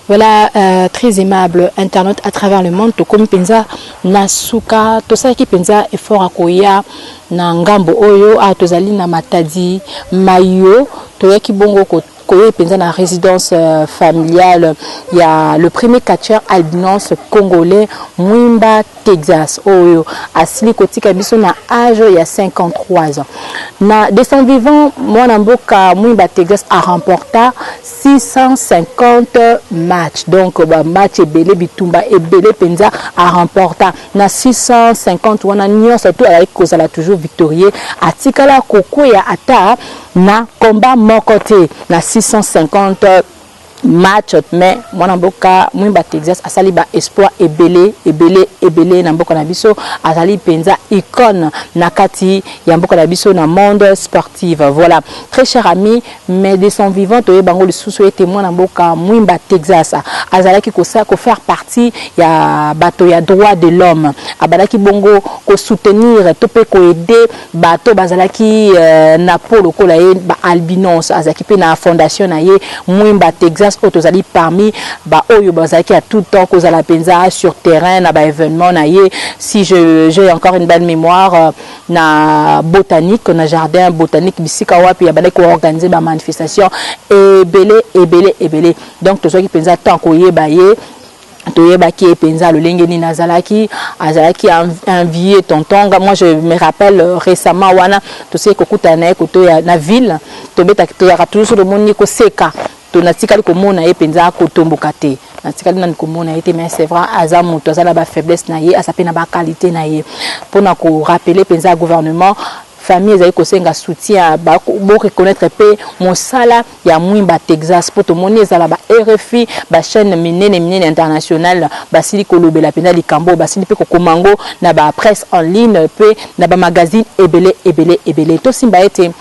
Voilà, très aimable internaute à travers le monde. To comme penza nasuka, to ça qui penza effort akoya na ngambo oyo a tozali na matadi mayo to yaki bongo koye penza na résidence familiale. Il y a le premier catcheur albinos congolais Mwimba Texas oyo asili kotika biso na âge il y a 53 ans. Na de son vivant mwana mboka Mwimba Texas a remporté 650 matchs. Donc match ebele bitumba ebele penza a remporté na 650 wana nyonso to ala kozala toujours victorieux atikala kokoya ata na combat mokote na 650 match mais mwana mboka Mwimba Texas asali ba espoir ebele na mboka na biso azali penza icône na kati ya mboka na biso na monde sportif. Voilà, très cher ami, mais de son vivant to bango le sous était mwana mboka Mwimba Texas azalaki ko faire partie ya bato ya droit de l'homme abadaki bongo ko soutenir to pe ko aider bato bazalaki na polo kola ye ba albinos azaki pe na fondation na ye Mwimba Texas otozali parmi ba oyo bazaki à tout temps kozala penza sur terrain na ba événement na ye. Si j'ai encore une belle mémoire na botanique na jardin botanique bisika wapi ya balaki organiser ba manifestation ebele donc tozaki penza tant koyeba ye toyebaki penza lolenge ni nazalaki azalaki envié tonton. Moi je me rappelle récemment wana to se kokuta na koto ya na ville to beta to ya toujours le monde ko seka to natikali komona ye penza ko tomboka te natikali na komona ete mais c'est vrai azamu to azala ba faiblesse na ye asape na ba qualité na ye pona ko rappeler penza gouvernement famille ezali kosenga soutien ba reconnaître pe mosala ya Mwimba Texas pour to moni ezala ba RFI ba chaîne minene internationale basili kolobela pena likambo basili pe kokomango na ba presse en ligne pe na ba magazine ebele to simba ete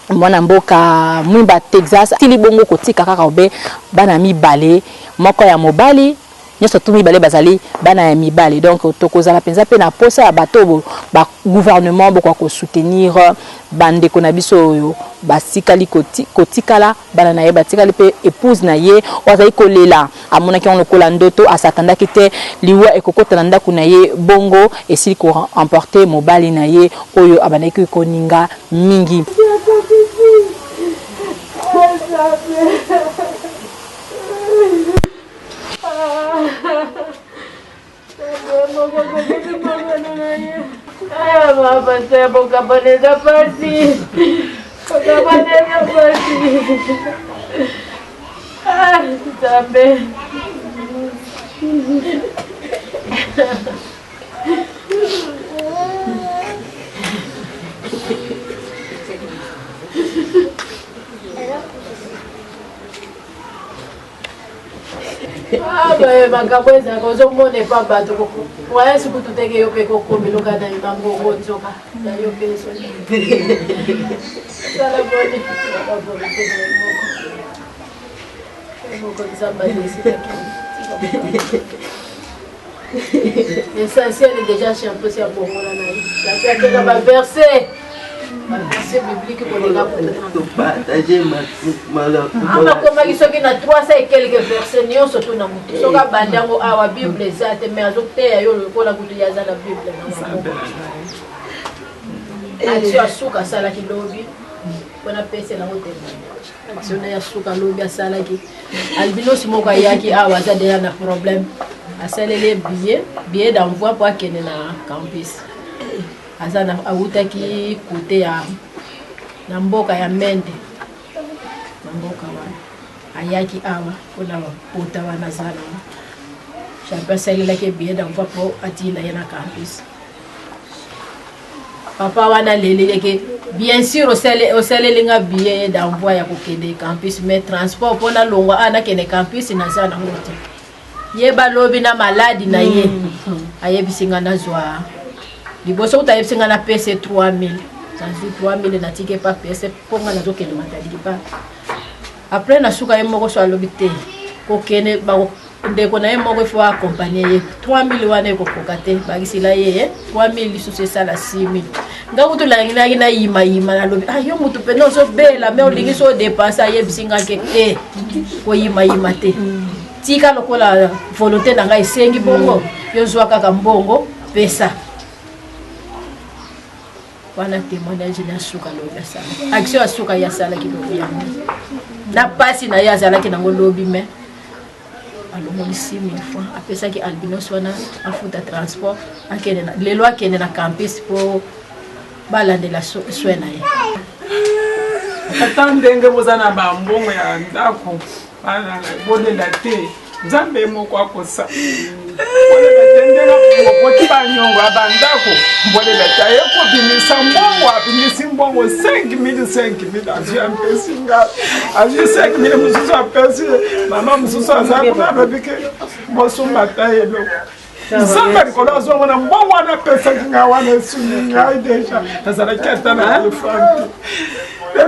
mwana mboka Mwimba Texas tili bongo kotika kaka obe bana mibale moko ya mobali nyoso tu mibale bazali bana ya mibale. Donc tokozala penza pe na posa ya bato ba gouvernement boko ko soutenir bande ko na biso oyo basikali kotikala bana na ye batikali pe épouse na ye ozali kolela amona ki on lokola ndoto asatanda kite liwa ekokota na ndako na ye bongo esili ko emporter mobali na ye oyo abanaki koninga mingi. Makabweza kozo mone pa bato ko waya siku tuteke yope ko komelo kana yutango gozoka na yope so sala boni moko nzamba desite l'essentiel est déjà champion c'est pour moi là la fête de ba verset c'est biblique pour les gars pour partager malheur. Ama koma kisoki na 300 et quelques versets nyo surtout na mutu. Soka bandango awa Bible ezate mais azote yo lokola kutu yaza na Bible na. Acho asuka sala kilobi. Kona pese na hotel. Acho na asuka lobi sala ki. Albinos moko yaki awa za déjà na problème. Asalele billet d'envoi pour akene na campus. Azana awutaki kote ya na mboka ya Mende na mboka wana ayaki awa kuna pota wana zana champion sele ke billet d'envoi pour atila yana campus papa wana lele ke bien sûr au sele linga billet d'envoi ya kokende campus mais transport pona longwa ana kene campus na zana ngote yeba lobi na maladi na ye ayebisinga na zwa liboso utayebsinga na PC 3000 sanzi 3000 na tike pa PC ponga na zokende matadi pa après na suka yemoko so alobite ko kene ba ndeko na yemoko fo accompagner 3000 wana ko kokate bagisila ye 3000 lisusu sala 6000 ngakutu la ngina na yima na lobi ayo mutu peno so bela me olingi so dépasser yebsinga ke te ko yima te tika lokola volonté na ngai esengi bongo yo zwa kaka mbongo pesa wana témoignage na suka lobi asala action asuka ya sala ki lobi yango na pasi na ya sala ki nango lobi me alomoni 6 000 fois apesaki albinos wana afuta transport akende na lelo akende na campus po balandela soin na ye ata ndenge bozana bambongo ya ndako bana bolela te nzambe moko akosa bolela te ndenge bokoti banyongo abandako bolela te ayekobimisa mbongo abimisi mbongo 5 000 azwi ampesi nga azwi 5 000 mosusu apesi mama mosusu aza kuna babike bosomba ta eloko nzambe likolo azomona mbongo wana apesaki nga wana esuni ngai deja nazalaki ata na telefone te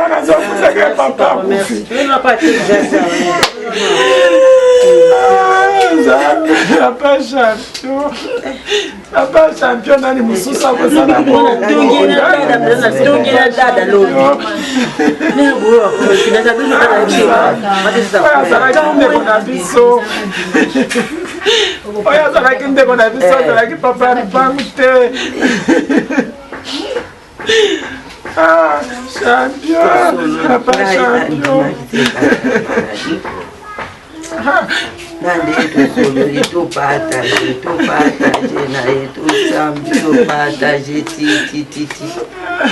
nazofutaka papa akufi Papa champion nani mosusu akosala oyo azalaki ndeko na biso azalaki papa ya lipangu te champion papa champion nande tosololi topartage naye tosambi topartage titititi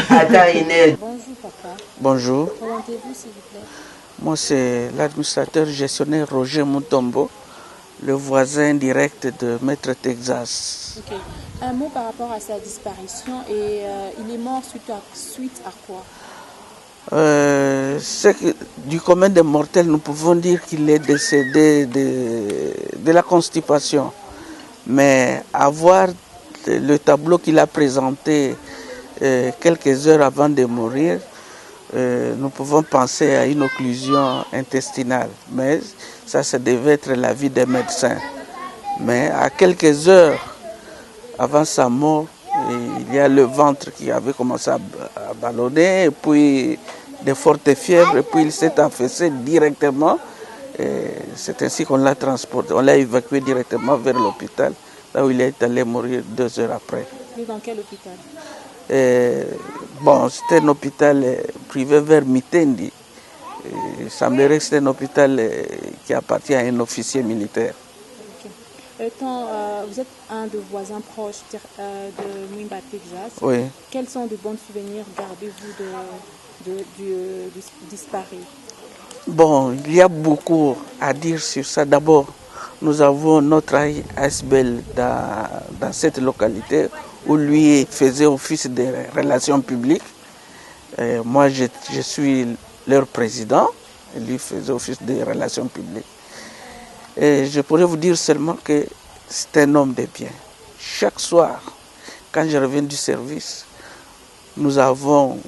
ata ine. Bonjour papa. Bonjour. Présentez-vous s'il vous plaît. Moi c'est l'administrateur gestionnaire Roger Mutombo, le voisin direct de Maître Texas. Ok. Un mot par rapport à sa disparition et il est mort suite à quoi? Du commun des mortels, nous pouvons dire qu'il est décédé de la constipation. Mais avoir le tableau qu'il a présenté quelques heures avant de mourir, nous pouvons penser à une occlusion intestinale. Mais ça devait être l'avis des médecins. Mais à quelques heures avant sa mort, il y a le ventre qui avait commencé à ballonner, et puis de fortes fièvres, et puis il s'est affaissé directement. C'est ainsi qu'on l'a transporté, on l'a évacué directement vers l'hôpital, là où il est allé mourir 2 heures après. Et dans quel hôpital? Bon, c'était un hôpital privé vers Mitendi. Il semblerait que c'était un hôpital qui appartient à un officier militaire. Vous êtes un de voisins proches de Mwimba, Texas. Oui. Quels sont de bons souvenirs gardez-vous du disparu? Bon, il y a beaucoup à dire sur ça. D'abord, nous avons notre ASBL dans cette localité où lui faisait office de relations publiques. Moi, je suis leur président et lui faisait office de relations publiques. Et je pourrais vous dire seulement que c'est un homme de bien. Chaque soir, quand je reviens du service, nous avons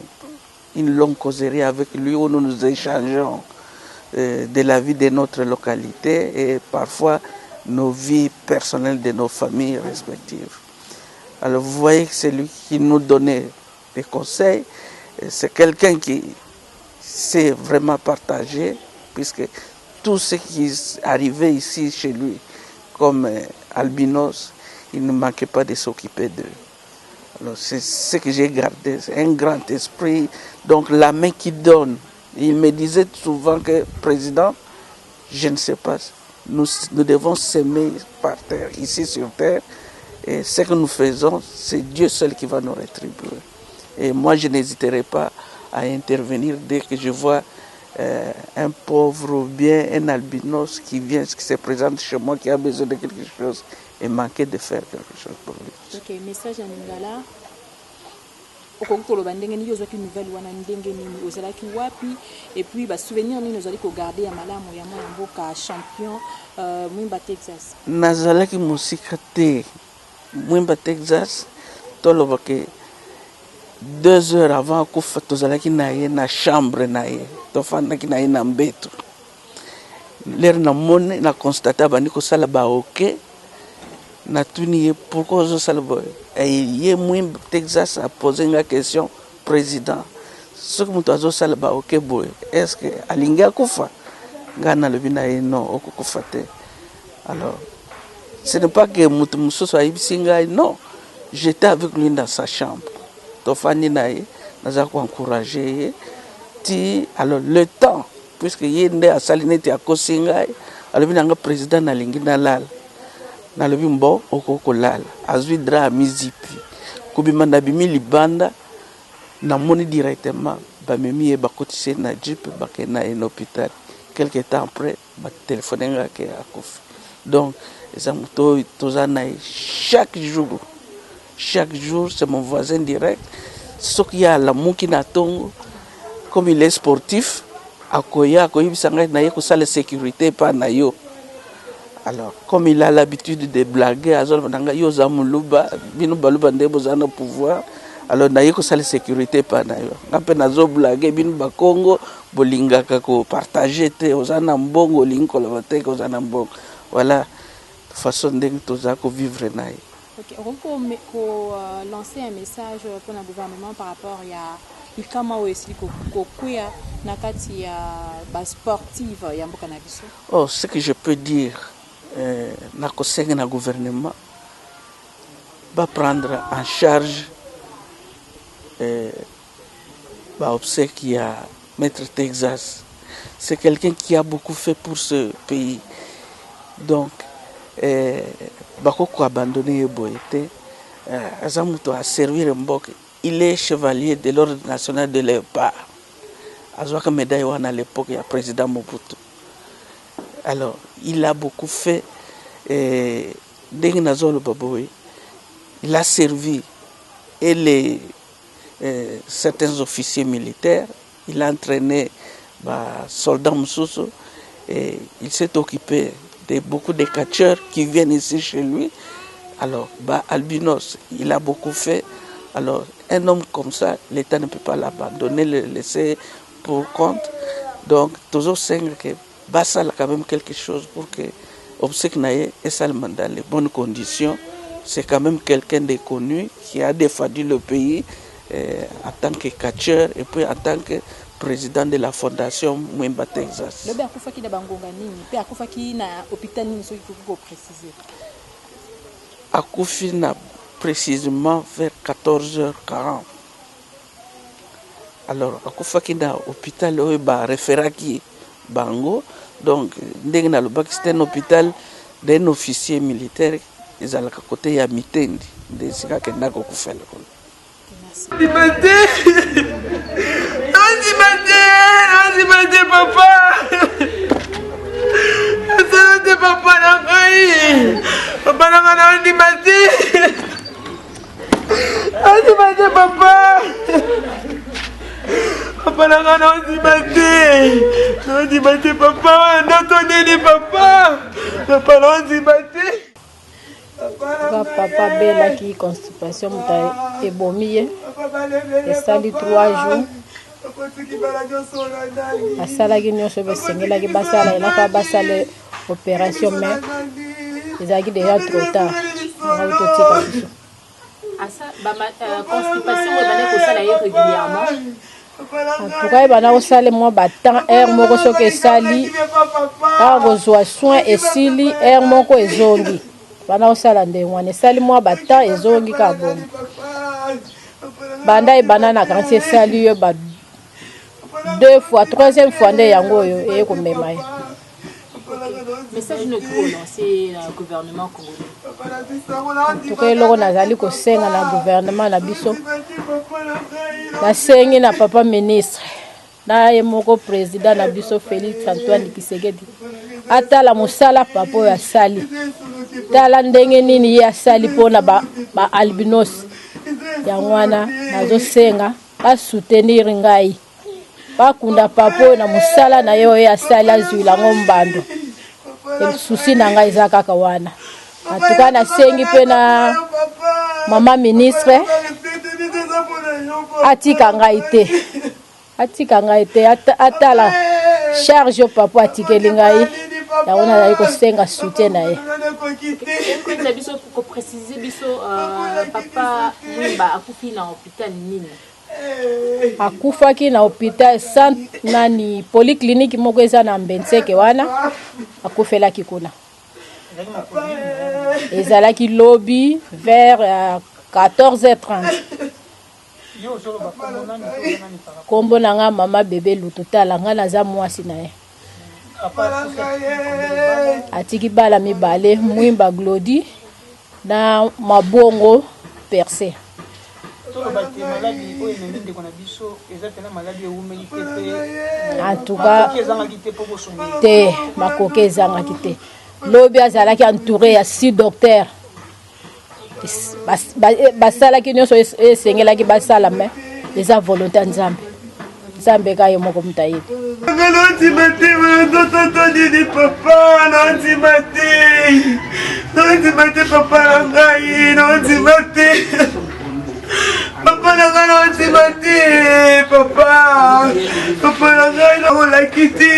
une longue causerie avec lui où nous nous échangeons de la vie de notre localité et parfois nos vies personnelles de nos familles respectives. Alors vous voyez que c'est lui qui nous donnait des conseils. C'est quelqu'un qui sait vraiment partager, puisque tout ce qui arrivait ici chez lui, comme albinos, il ne manquait pas de s'occuper d'eux. Alors c'est ce que j'ai gardé, c'est un grand esprit, donc la main qui donne. Il me disait souvent que, président, je ne sais pas, nous devons s'aimer par terre, ici sur terre, et ce que nous faisons, c'est Dieu seul qui va nous rétribuer. Et moi, je n'hésiterai pas à intervenir dès que je vois un pauvre ou bien un albinos qui se présente chez moi, qui a besoin de quelque chose et manquer de faire quelque chose pour lui. Ok, message à Ningala. Okokoloba ndenge nini ozwaki nouvelle wana ndenge nini ozalaki wapi et puis ba souvenir nini ozali ko garder ya malamu ya mwana mboka champion Mwimba Texas. Nazalaki musika te Mwimba Texas toloba ke 2 heures avant kufa tozalaki na ye na chambre na ye tofandaki na ye na mbeto lere na mone na constata bandi kosala baoke na tuni ye pourquoi ozosala boye ye Mwimba Texas a posé une question président soki moto azosala baoke boye est-ce que alingi akufa ngana le bina non okukufa te. Alors ce n'est pas que mutu mususu ayibisi ngai, non, j'étais avec lui dans sa chambre tofandi naye naza ko encourager ti. Alors le temps puisque yende asali neti akosi ngai alobi nanga président nalingi nalala nalobi mbo okokolala azwi dra amizipi kubima nabimi libanda namoni directement bamemi ye bakotise na jeep bakena en hôpital. Quelque temps après batéléphoné ngake akofi. Donc eza moto tozana chaque jour c'est mon voisin direct. Ce qui a la muki na tongo comme il est sportif akoya akoyibisa ngai na ye kosala sécurité pa na yo. Alors comme il a l'habitude de blaguer azol nanga yo za muluba bino baluba ndebo za na pouvoir. Alors na ye kosala sécurité pa na yo ngape nazo blaguer bino ba Congo bolingaka ko partager te ozana mbongo linko la bate ko ozana mbongo. Voilà façon ndenge toza ko vivre na ye. Ok, on peut lancer un message pour le gouvernement par rapport à Ikama aussi kokuya nakati ya ba sportive ya mboka na biso. Oh, ce que je peux dire na kosenga na gouvernement va prendre en charge bah obsèque à Maître Texas. C'est quelqu'un qui a beaucoup fait pour ce pays. Donc bakoko abandonné Boété azamuto a servir Mbok. Il est chevalier de l'ordre national de Léopard. Azwaka médaille à l'époque il y a président Mobutu. Alors il a beaucoup fait Dengnazolo Baboy. Il a servi et les certains officiers militaires, il a entraîné soldats Moussoussou et il s'est occupé de beaucoup de catcheurs qui viennent ici chez lui. Alors, Albinos, il a beaucoup fait. Alors, un homme comme ça, l'État ne peut pas l'abandonner, le laisser pour compte. Donc, toujours cinq que ça a quand même quelque chose pour que Obsèque Naye et Salman dans les bonnes conditions. C'est quand même quelqu'un de connu qui a défendu le pays en tant que catcheur et puis en tant que président de la fondation Mwemba Texas. Le akufa ki da bangonga nini pe akufa ki na hôpital nini so ko préciser. Akufi na précisément vers 14h40. Alors akufa ki na hôpital oyo ba référaki bango, donc ndenge na lobaki c'était un hôpital d'un officier militaire ezalaka côté ya Mitendi de sika kenda ko kufela ko. Andimate papa. Andimate papa nangai. Papa nanga andimate. Andimate papa. Papa nanga andimate. Andimate papa. N'entendez papa. Papa andimate. Papa bela qui constipation muta ebomiye esali 3 jours asalaki nyonso besengelaki basala elaka basala opération mais ezalaki déjà trop tard ngai totika biso Constipation ebane kosala ye régulièrement. En tout cas ebana kosala mwa batemps heure moko soki esali kaka kozwa soin esili heure moko ezongi bana osala ndenge wana esali mwa batemps ezongi kaka bongo banda ebana na kanti esali yo ba 2 fois 3e fois nde yango oyo eye komema ye. Message ne pour lancer le gouvernement congolais. En tout cas eloko nazali kosenga na gouvernement na biso nasengi na papa ministre na ye moko président na biso Félix Antoine Tshisekedi atala mosala papa oyo asali tala ndenge nini ye asali mpona ba albinos yango wana nazosenga basoutenir ngai bakunda papa oyo na mosala na ye oyo asali azwila ngo mbando susi na ngai eza kaka wana. En tout cas nasengi mpe na mama ministre atika ngai te atala charge papa atikeli ngai yango nazali kosenga soutien na ye. Biso ko préciser biso papa Mwemba akufi na hôpital nini akufaki na hôpital nani polyclinique moko eza na Mbenseke wana akufelaki kuna. Ezalaki lobby vers 14h30. Kombo nanga mama bébé Lututala nga naza mwasi na ye. Atiki bala mibale Mwimba Glody na Mabongo Percé. En tout cas, te makoke ezangaki te. Lobi azalaki entouré ya 6 docteurs. Basalaki nyonso esengelaki basala me eza volonté nzambe. Nzambe ka ye moko mutayedi. Papa n'a rien dit, papa. Papa n'a rien, on l'a quitté.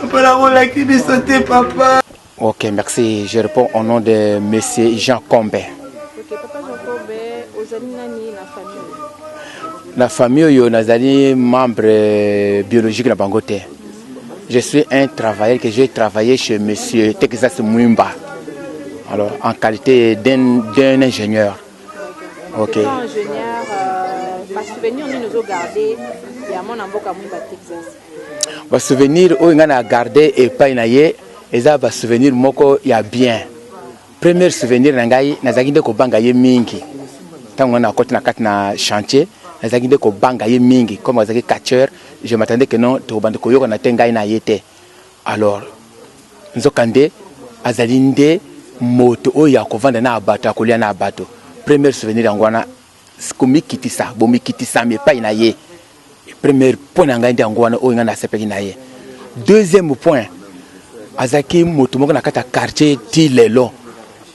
Papa n'a rien quitté, santé, papa. Ok, merci. Je réponds au nom de monsieur Jean Combé. Ok, papa Jean Combé, aux amis nani la famille. La famille, yo nazali membre biologique na Bangote. Je suis un travailleur que j'ai travaillé chez monsieur Texas Mwimba. Alors, en qualité d'un ingénieur. Ok. Ingénieur, pas souvenir nous nous garder et à mon amboka Mwimba Texas. Ba souvenir o ngana garder et pas inaye, eza ba souvenir moko ya bien. Premier souvenir nangai nazaki ndeko banga ye mingi. Tango na côté na kati na chantier, nazaki ndeko banga ye mingi comme azaki catcheur, je m'attendais que non to bande koyoka na tengai na yete. Alors nzokande azalinde moto o ya kovanda na abato akolia na abato. Premier souvenir angwana komikitisa bomikitisa mais pas inaye. Premier point ngandi angwana o ngana sepeki na ye. Deuxième point azaki moto moko na kata quartier ti lelo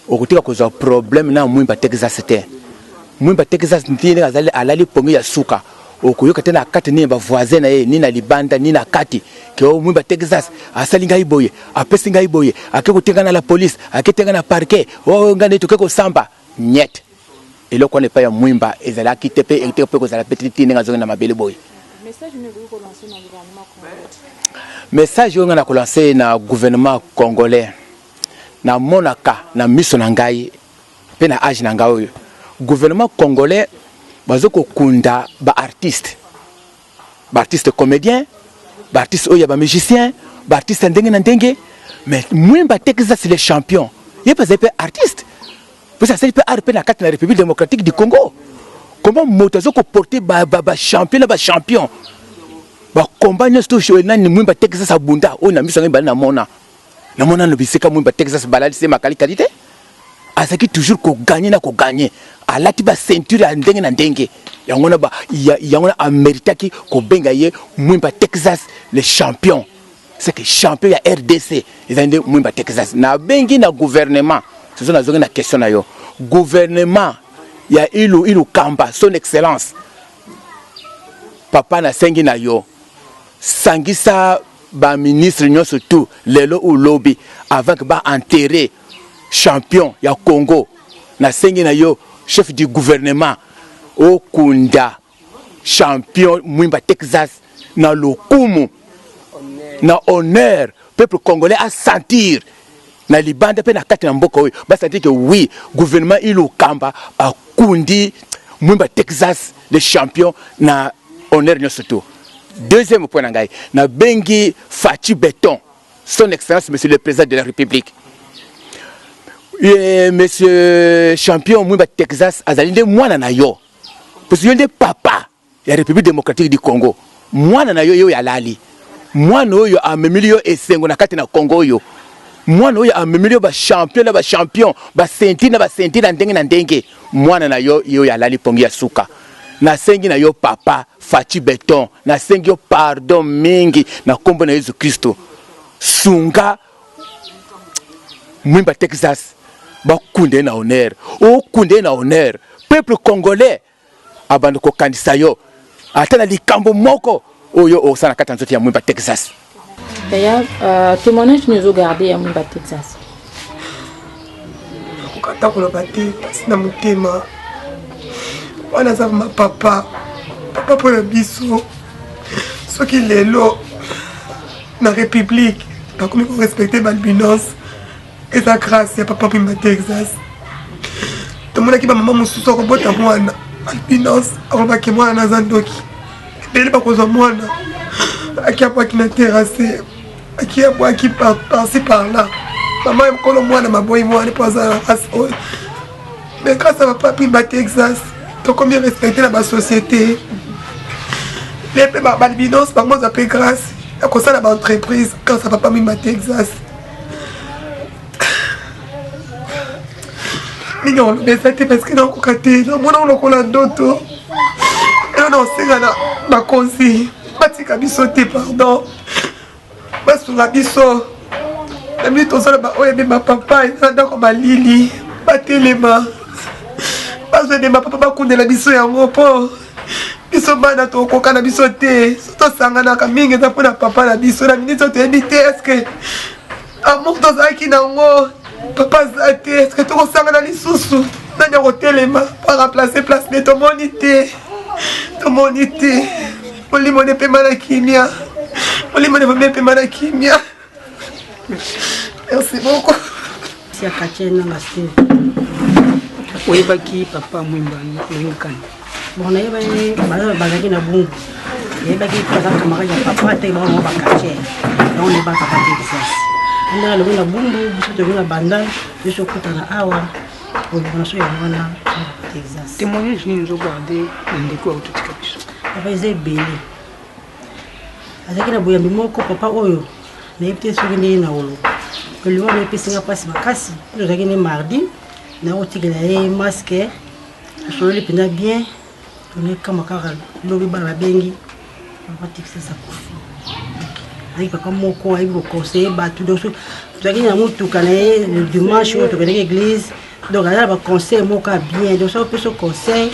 okutika koza problème na Mwimba Texas te. Mwimba Texas ntine azali alali pongi ya suka okuyoka tena kati ni ba voisin na ye ni na libanda ni na kati ke o Mwimba Texas asalinga iboye apesinga iboye akekutenga na la police aketenga na parquet o ngane tokeko samba nyet. Et là, on n'est pas à Mwimba, et là, qui te paie, et tu peux que ça la petite na mabele boy. Message nous voulons lancer dans le gouvernement congolais. Message nous avons lancé dans le gouvernement congolais. Na monaka, na miso nangai, pe na age nangai. Gouvernement congolais, bazoko kunda ba artiste comédien, ba artiste oya ba musicien, ba artiste ndenge na ndenge, mais Mwimba Texas c'est le champion. Il pas être artiste. Parce que ça peut arrêter la carte de la République démocratique du Congo. Comment motazo ko porter ba champion. Ba combat nous tout chez nani Mwimba Texas abunda. O na miso ngeba na mona. Na mona no bisika Mwimba Texas balali c'est ma qualité. Azaki toujours ko gagner. Alati ba ceinture ya ndenge na ndenge. Yangona ba yangona ameritaki ko benga ye Mwimba Texas le champion. C'est que champion ya RDC. Ils ont Mwimba Texas. Na bengi na gouvernement. C'est ça la question na yo. Gouvernement ya ilu kamba son excellence. Papa na sengi na yo. Sangisa ba ministre nyo surtout lelo ou lobby avant que ba enterrer champion ya Congo. Na sengi na yo chef du gouvernement o kunda champion Mwimba Texas na lokumu na honneur peuple congolais à sentir. Na libanda pe na kati na mboka oyo ba sentir que oui gouvernement ilu kamba a kundi Mwimba Texas le champion na honneur nyo surtout. Deuxième point nangai na bengi Fachi Beton son excellence monsieur le président de la République. Et monsieur champion Mwimba Texas azalinde mwana na yo. Parce que yende papa ya République démocratique du Congo. Mwana na yo ya lali. Mwana oyo amemili yo esengo na kati na Congo yo. Mwana oyo amemili ba champion ba senti na ndenge na ndenge. Mwana na yo ya lali pongi ya suka. Na sengi na yo papa Fachi Beton. Na sengi yo pardon mingi na kombo na Yesu Kristo. Sunga Mwimba Texas ba kunde na honneur. O kunde na honneur. Peuple congolais abando ko kandisa yo. Atana likambo moko oyo osana kata nzoti ya Mwimba Texas. D'ailleurs, témoignage nous a gardé à Mwimba Texas. Kata ko lobate pasina mutema. On a ça ma papa pour le biso. Ce qui est là, dans la République, par contre, il faut respecter l'albinos. Et ça grâce, il y a papa pour me Texas. Tout le monde qui va maman sous son robot à moi, albinos, on va que moi dans un doki. Et il pas cause moi, qui a pas qui n'a terrassé, qui a pas qui par-ci par-là. Maman est comme moi dans ma boîte, moi, elle est pas à la race. Mais grâce à papa pour me Texas, donc combien respecter la société. Les albinos, par moi, ça fait grâce. À cause de l'entreprise, quand ça va pas me Texas. Non, mais ça parce que dans le côté, dans mon nom, on a d'autres. Et non, c'est là, ma conseil. Batika bisoté, pardon. Basura biso. La minute on s'en va, oh, ma papa, il est dans ma Lili. Batelema. Parce que ma papa, on la biso et en repos. Biso bana to koka na biso te. Soto sangana ka mingi za pona papa na biso na minute to ebite est-ce que amour to zaki na ngo papa zate est-ce que to sangana lisusu na nya hotelema pour remplacer place de ton monité. Ton monité. Molimo ne pe mana kimia. Molimo ne pe mana kimia. Merci beaucoup. Si akachena ngasi. Oyebaki papa mwimba ngikani. Bon, on a bagagé na bungu. Il y a bagagé par exemple camarade ya papa te ba on ba cacher. On est pas papa Texas. On a le na bungu, biso de na banda, biso kuta na awa. On a so ya wana Texas. Témoignage ni nous regarder ndeko autotika biso. Papa ezé belé. Azaki na boya moko papa oyo. Na yepte so ngene na wolo. Que lui on est singa passe makasi. Nous azaki ne mardi. Na otika na masque. So le pena bien. On est comme un lobby la bengi, on va fixer ça pour avec papa moko avec vos conseils tout donc tu as gagné un tout cané le dimanche tu vas à l'église donc là va conseil moko bien donc ça peut se conseil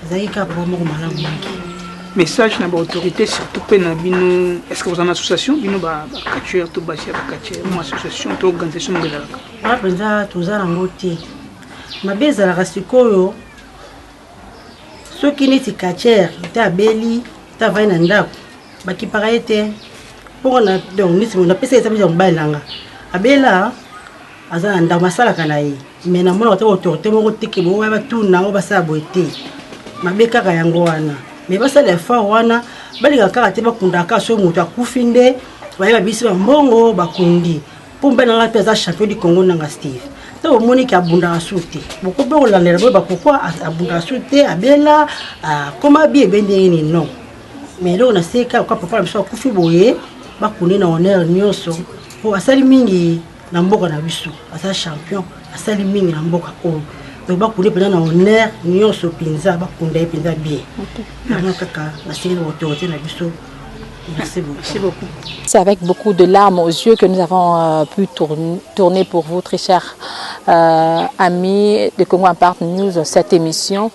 avec papa moko malamu message na ba autorité surtout pe na bino est-ce que vous en association bino ba catcheur to ba chef catcheur une association to organisation ngelaka ah penza tuzana ngoti mabeza la rasikoyo ceux qui n'étaient catcheurs, étaient à Beli, étaient à Vainanda, qui paraît pour on a donc nous on a passé ça bien balanga. À Bela, azana nda masala kanayi. Mais na mona autorité mo tiki bo ba tout na ba sa boité. Mabeka ka yango wana. Mais ba sa le fa wana bali ka karate ba kundaka so mutu akufinde, ba ba bisi ba mbongo ba kundi. Pour ben na pesa champion du Congo nanga Steve. To moni ki abunda asute boko be o landela ba pourquoi abunda asute abela comment bien bendeni non mais là on a c'est ka papa biso kufi boye ba kuni na honneur nyonso po asali mingi na mboka na biso asa champion asali mingi na mboka o donc ba kuni pena na honneur nyonso pinza ba kunda pinza bien na kaka na siri autorité na biso. Merci beaucoup. C'est avec beaucoup de larmes aux yeux que nous avons pu tourner pour vous, très chers amis de Congo Impact News, cette émission.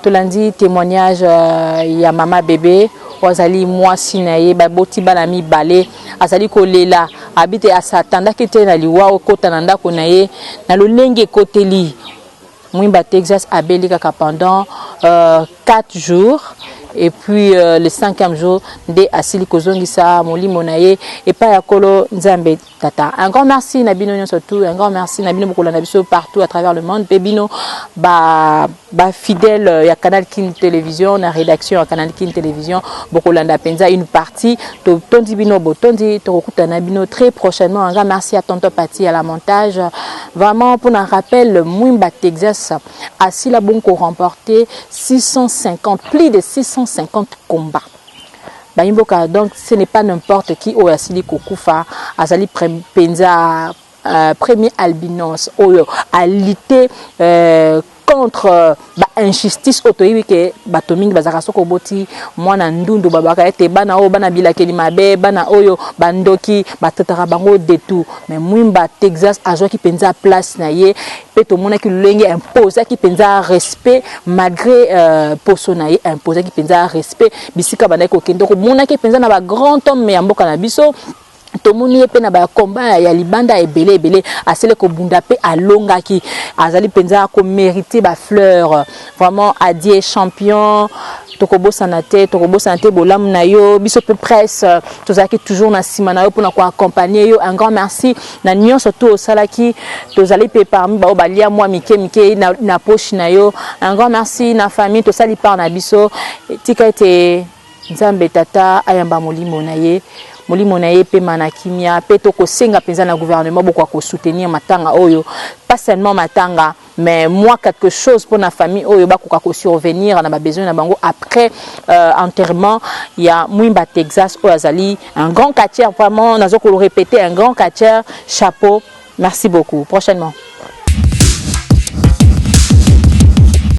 Tout lundi, témoignage, il y a maman bébé, Ozali moi sinaye, baboti balami balé, azali kolela, habite à Satanda qui était na liwa au kotananda konaye, na lo lenge koteli. Mwimba Texas a Beli kaka pendant 4 jours. Et puis le 5e jour de Asili Kozongisa Moli Monaye et pas Yakolo Nzambe Tata. Un grand merci Nabino surtout, un grand merci Nabino Mokola Nabiso partout à travers le monde. Bebino ba fidèle ya Canal Kin Télévision, la rédaction à Canal Kin Télévision, Bokolanda Penza une partie. Tondi Bino Botondi, Torokuta Nabino très prochainement. Un grand merci à Tonto Pati à la montage. Vraiment pour un rappel, Mwimba Texas Asila Bonko remporté 650, plus de 650 combats. Baimboka, donc ce n'est pas n'importe qui au Asili Kokufa, Asali Penza, premier albinos, a lutté contre injustice otoyibi ke batoming bazaka soko boti mwana ndundu babaka ete bana o bana bilakeli mabe bana oyo bandoki batatara bango de tout mais Mwimba Texas azwa ki penza place na ye pe to mona ki lenge imposer ki penza respect malgré poso na ye imposer ki penza respect bisika bana ko kendo ko mona ki penza na ba grand homme ya mboka na biso tomoni pe na ba combat ya libanda ebele asele ko bunda pe alonga ki azali penza ko mériter ba fleur vraiment adié champion tokobo sanate bolam na yo biso pe presse tozaki toujours na sima na yo pour na ko accompagner yo. Un grand merci na nyon surtout au salaki tozali pe parmi ba balia moi mike na poche na yo. Un grand merci na famille to sali par na biso tika ete nzambe tata ayamba molimo na ye molimo na ye pe manakimia pe to ko senga penza na gouvernement beaucoup ko soutenir matanga oyo pas seulement matanga mais moi quelque chose pour la famille oyo ba ko survenir na ba besoin na bango après enterrement il y a Mwimba Texas au Azali un grand catcheur vraiment nazo ko le répéter un grand catcheur chapeau merci beaucoup prochainement.